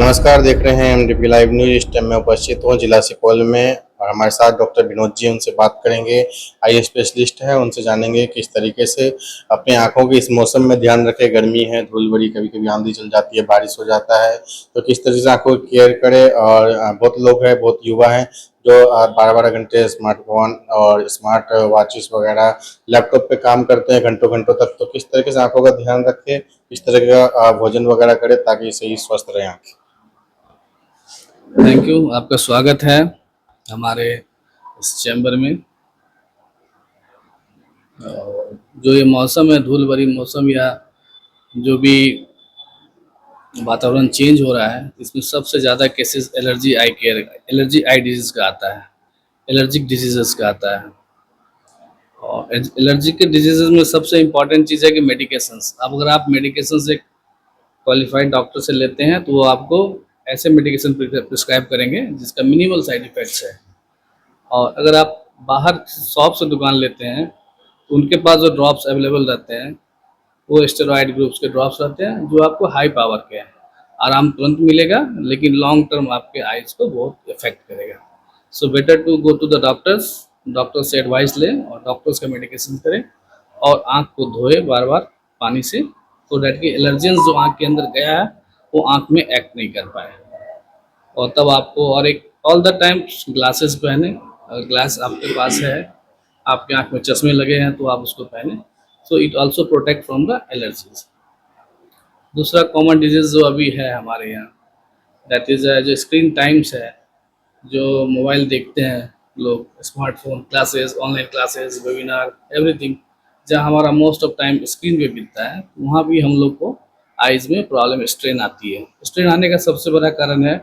नमस्कार, देख रहे हैं एमडीपी लाइव न्यूज। इस टाइम मैं उपस्थित हूँ जिला सुपौल में और हमारे साथ डॉक्टर विनोद जी, उनसे बात करेंगे। आई स्पेशलिस्ट हैं, उनसे जानेंगे किस तरीके से अपनी आंखों के इस मौसम में ध्यान रखें। गर्मी है, धूल भरी, कभी कभी आंधी चल जाती है, बारिश हो जाता है, तो किस तरह से आंखों की केयर करें। और बहुत लोग हैं, बहुत युवा हैं जो 12-12 घंटे स्मार्टफोन और स्मार्ट वॉचेस वगैरह लैपटॉप पे काम करते हैं घंटों घंटों तक। तो किस तरीके से आंखों का ध्यान रखें, किस तरह का भोजन वगैरह करें ताकि सही स्वस्थ रहें आंखें। थैंक यू, आपका स्वागत है हमारे इस चैम्बर में। जो ये मौसम है, धूल भरी मौसम या जो भी वातावरण चेंज हो रहा है, इसमें सबसे ज़्यादा केसेस एलर्जी आई डिजीज़ का आता है, एलर्जिक डिजीज़ का आता है। और एलर्जी के डिजीज़ में सबसे इम्पॉर्टेंट चीज़ है कि मेडिकेशंस। अब अगर आप मेडिकेशंस एक क्वालिफाइड डॉक्टर से लेते हैं तो वो आपको ऐसे मेडिकेशन प्रिस्क्राइब करेंगे जिसका मिनिमल साइड इफ़ेक्ट्स है। और अगर आप बाहर शॉप से दुकान लेते हैं तो उनके पास जो ड्रॉप्स अवेलेबल रहते हैं वो स्टेरॉइड ग्रुप्स के ड्रॉप्स रहते हैं, जो आपको हाई पावर के हैं। आराम तुरंत मिलेगा लेकिन लॉन्ग टर्म आपके आइज़ को बहुत इफेक्ट करेगा। So better to go to the doctors से एडवाइस लें और डॉक्टर्स का मेडिकेशन करें और आँख को धोए बार बार पानी से, सो डैट कि एलर्जेंस जो आँख के अंदर गया है वो आँख में एक्ट नहीं कर पाए। और तब आपको और एक ऑल द टाइम ग्लासेस पहने। अगर ग्लास आपके पास है, आपके आँख में चश्मे लगे हैं तो आप उसको पहने। So it also protect from the allergies. दूसरा कॉमन डिजीज़ जो अभी है हमारे यहाँ, दैट इज़ जो स्क्रीन टाइम्स है, जो मोबाइल देखते हैं लोग, smartphone, classes, online classes, webinar, everything, जहाँ हमारा मोस्ट ऑफ टाइम स्क्रीन पे बीतता है, वहाँ भी हम लोग को आइज़ में प्रॉब्लम, स्ट्रेन आती है। स्ट्रेन आने का सबसे बड़ा कारण है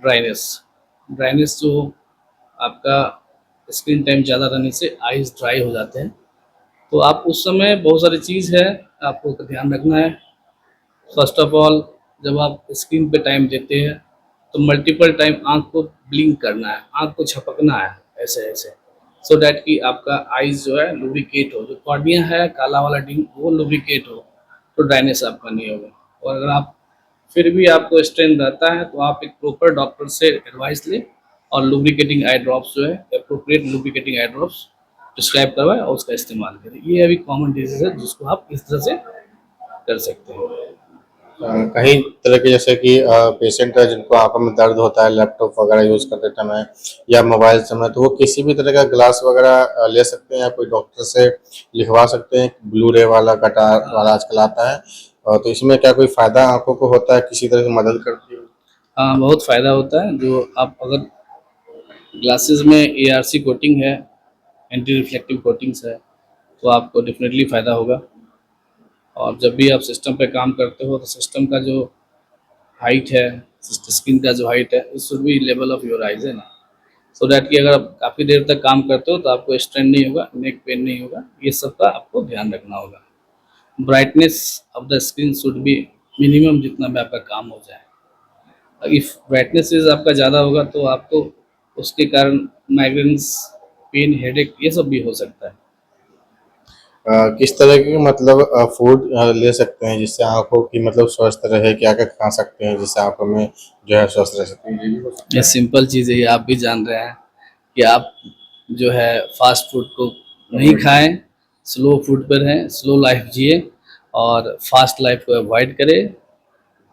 ड्राइनेस। ड्राइनेस जो आपका स्क्रीन टाइम ज़्यादा रहने से आइज़ ड्राई हो जाते हैं। तो आप उस समय बहुत सारी चीज़ है आपको ध्यान रखना है। फर्स्ट ऑफ ऑल, जब आप स्क्रीन पे टाइम देते हैं तो मल्टीपल टाइम आँख को ब्लिंक करना है, आँख को झपकना है ऐसे ऐसे, सो डैट कि आपका आइज़ जो है लुब्रिकेट हो, जो कॉर्निया है काला वाला डिंग वो लुब्रिकेट हो, तो ड्राइनेस आपका नहीं होगा। और अगर आप फिर भी आपको स्ट्रेन रहता है तो आप एक प्रॉपर डॉक्टर से एडवाइस लें और लुब्रिकेटिंग आई ड्रॉप्स जो है, appropriate lubricating eye drops prescribe करवाएं और उसका इस्तेमाल करें। ये अभी कॉमन डिजीज़ है जिसको आप इस तरह से कर सकते हैं। कहीं तरह के जैसे कि पेशेंट है जिनको आंखों में दर्द होता है लैपटॉप वगैरह यूज़ करते समय या मोबाइल समय, तो वो किसी भी तरह का ग्लास वगैरह ले सकते हैं या कोई डॉक्टर से लिखवा सकते हैं। ब्लू रे वाला कटार वाला आजकल आता है, तो इसमें क्या कोई फ़ायदा आंखों को होता है, किसी तरह की मदद करती है? हाँ, बहुत फ़ायदा होता है। जो आप अगर ग्लासेस में एआरसी कोटिंग है, एंटी रिफ्लेक्टिव कोटिंग्स है, तो आपको डेफिनेटली फ़ायदा होगा। और जब भी आप सिस्टम पे काम करते हो तो सिस्टम का जो हाइट है, स्क्रीन का जो हाइट है, it should be level of your eyes, है ना, सो डैट कि अगर आप काफ़ी देर तक काम करते हो तो आपको स्ट्रेन नहीं होगा, नेक पेन नहीं होगा, ये सब का आपको ध्यान रखना होगा। Brightness of the screen should be minimum, जितना भी आपका काम हो जाए। इफ़ ब्राइटनेस इज आपका ज़्यादा होगा तो आपको उसके कारण माइग्रेन्स, पेन, हेडेक, ये सब भी हो सकता है। किस तरह की मतलब फूड ले सकते हैं जिससे आंखों की मतलब स्वस्थ रहे, क्या क्या खा सकते हैं जिससे आंखों में जो है स्वस्थ रह सकते हैं, ये भी हो सकता ये है? सिंपल चीज़ है, ये आप भी जान रहे हैं कि आप जो है फास्ट फूड को नहीं खाएं, स्लो फूड पर रहें, स्लो लाइफ जिए और फास्ट लाइफ को अवॉइड करें।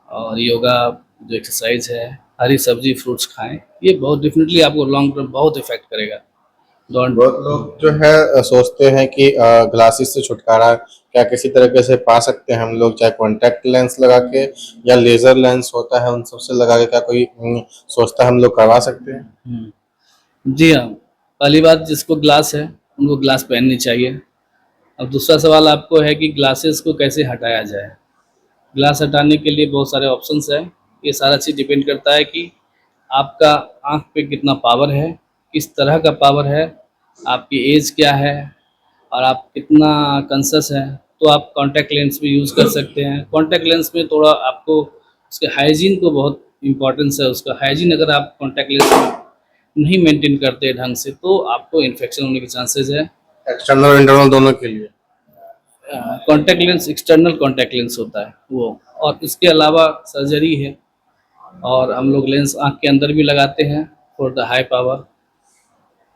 और योगा, जो एक्सरसाइज है, हरी सब्जी, फ्रूट्स खाएं। ये बहुत डेफिनेटली आपको लॉन्ग टर्म बहुत इफेक्ट करेगा। डोंट। बहुत लोग जो है सोचते हैं कि ग्लासेस से छुटकारा क्या किसी तरीके से पा सकते हैं हम लोग, चाहे कॉन्टैक्ट लेंस लगा के या लेजर लेंस होता है उन सब से लगा के, क्या कोई सोचता है हम लोग करवा सकते हैं? जी हाँ, पहली बात, जिसको ग्लास है उनको ग्लास पहननी चाहिए। अब दूसरा सवाल आपको है कि ग्लासेस को कैसे हटाया जाए। ग्लास हटाने के लिए बहुत सारे ऑप्शंस हैं। ये सारा चीज़ डिपेंड करता है कि आपका आँख पे कितना पावर है, किस तरह का पावर है, आपकी एज क्या है और आप कितना कॉन्शियस हैं। तो आप कॉन्टैक्ट लेंस भी यूज़ कर सकते हैं। कॉन्टैक्ट लेंस में थोड़ा आपको उसके हाइजीन को बहुत इम्पोर्टेंस है। उसका हाइजीन अगर आप कॉन्टैक्ट लेंस में नहीं मेंटेन करते ढंग से तो आपको इन्फेक्शन होने के चांसेस है। एक्सटर्नल और इंटरनल दोनों के लिए? Contact lens external contact lens होता है वो, और इसके अलावा सर्जरी है। और हम लोग लेंस आँख के अंदर भी लगाते हैं फॉर द हाई पावर।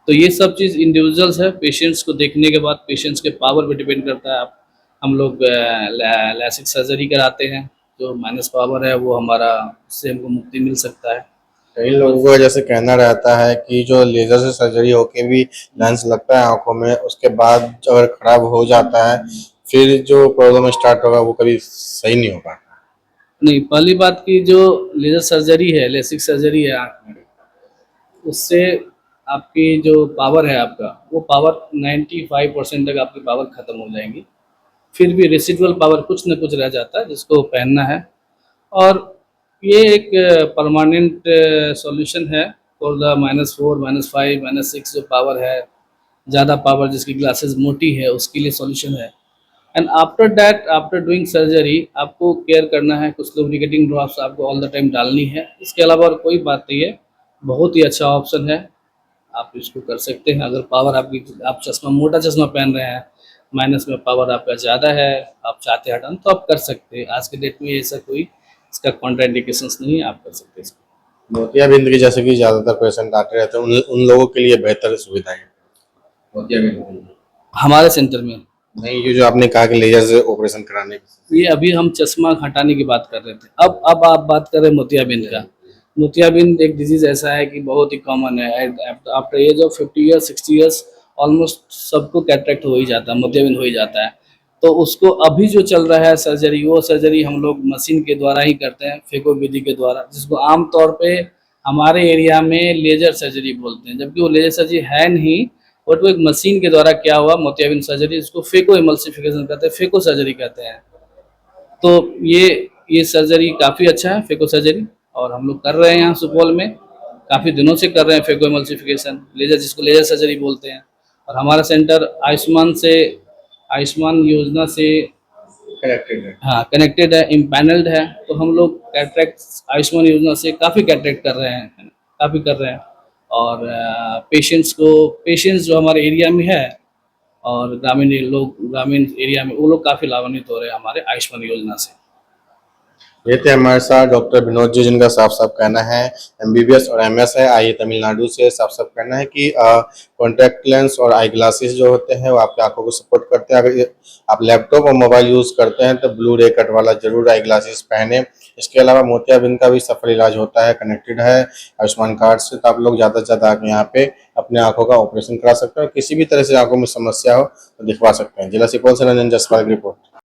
तो ये सब चीज़ इंडिविजुअल्स है, पेशेंट्स को देखने के बाद पेशेंट्स के पावर पे डिपेंड करता है। आप हम लोग लैसिक सर्जरी कराते हैं, जो माइनस पावर है वो हमारा, उससे हमको मुक्ति मिल सकता है। कई लोगों का जैसे कहना रहता है कि जो लेजर से सर्जरी होके भी लेंस लगता है आंखों में, उसके बाद अगर खराब हो जाता है फिर जो प्रॉब्लम स्टार्ट होगा वो कभी सही नहीं होगा। नहीं, पहली बात की जो लेजर सर्जरी है, लेसिक सर्जरी है आँख में, उससे आपकी जो पावर है आपका, वो पावर 95% तक आपकी पावर ख़त्म हो जाएगी। फिर भी रेसिडुअल पावर कुछ न कुछ रह जाता है जिसको पहनना है। और ये एक परमानेंट सॉल्यूशन है फॉर द -4, -5, -6 जो पावर है, ज़्यादा पावर जिसकी ग्लासेस मोटी है उसके लिए सॉल्यूशन है। And after that, after doing surgery आपको केयर करना है, कुछ लुब्रिकेटिंग ड्रॉप्स आपको ऑल द टाइम डालनी है। इसके अलावा और कोई बात नहीं है, बहुत ही अच्छा ऑप्शन है, आप इसको कर सकते हैं। अगर पावर आपकी, आप चश्मा, मोटा चश्मा पहन रहे हैं, माइनस में पावर आपका ज़्यादा है, आप चाहते हैं हटाना, तो आप कर सकते हैं। आज के डेट में ऐसा कोई इसका कॉन्ट्राइंडिकेशंस नहीं है, आप कर सकते हैं इसको। मोतियाबिंद की जैसे कि ज्यादातर पेशेंट आते रहते हैं, उन लोगों के लिए बेहतर सुविधाएं मोतियाबिंद हमारे सेंटर में नहीं, ये जो आपने कहा कि लेजर से ऑपरेशन कराने की, ये अभी हम चश्मा हटाने की बात कर रहे थे। अब आप बात कर रहे हैं मोतियाबिंद का। मोतियाबिंद एक डिजीज ऐसा है कि बहुत ही कॉमन है। After age of 50 years, 60 years almost सबको कैटरेक्ट हो ही जाता है, मोतियाबिंद हो ही जाता है। तो उसको अभी जो चल रहा है सर्जरी, वो सर्जरी हम लोग मशीन के द्वारा ही करते हैं, फेको विधि के द्वारा, जिसको आमतौर पे हमारे एरिया में लेजर सर्जरी बोलते हैं, जबकि वो लेजर सर्जरी है नहीं। बट वो एक मशीन के द्वारा क्या हुआ मोतियाबिंद सर्जरी, जिसको फेको एमल्सिफिकेशन कहते हैं, फेको सर्जरी कहते हैं। तो ये सर्जरी काफ़ी अच्छा है, फेको सर्जरी, और हम लोग कर रहे हैं यहाँ सुपौल में, काफ़ी दिनों से कर रहे हैं फेको एमल्सिफिकेशन, लेजर, जिसको लेजर सर्जरी बोलते हैं। और हमारा सेंटर आयुष्मान योजना से कनेक्टेड है। हाँ कनेक्टेड है, इम्पैनल्ड है। तो हम लोग कैटरेक्ट आयुष्मान योजना से काफ़ी कैटरेक्ट कर रहे हैं, काफ़ी कर रहे हैं। और पेशेंट्स जो हमारे एरिया में है और ग्रामीण एरिया में, वो लोग काफ़ी लाभान्वित हो रहे हैं हमारे आयुष्मान योजना से। ये थे हमारे साथ डॉक्टर विनोद जी, जिनका साफ साफ कहना है एमबीबीएस और एमएस है, आइए तमिलनाडु से। साफ साफ कहना है कि कॉन्टैक्ट लेंस और आई ग्लासेस जो होते हैं वो आपकी आंखों को सपोर्ट करते हैं। अगर आप लैपटॉप और मोबाइल यूज़ करते हैं तो ब्लू रे कट वाला जरूर आई ग्लासेस पहने। इसके अलावा मोतियाबिंद का भी सफल इलाज होता है, कनेक्टेड है आयुष्मान कार्ड से, तो आप लोग ज़्यादा से ज़्यादा आके यहाँ पे अपने आंखों का ऑपरेशन करा सकते हैं। किसी भी तरह से आंखों में समस्या हो तो दिखवा सकते हैं। जिला सुपौल से रंजन जसपाल की रिपोर्ट।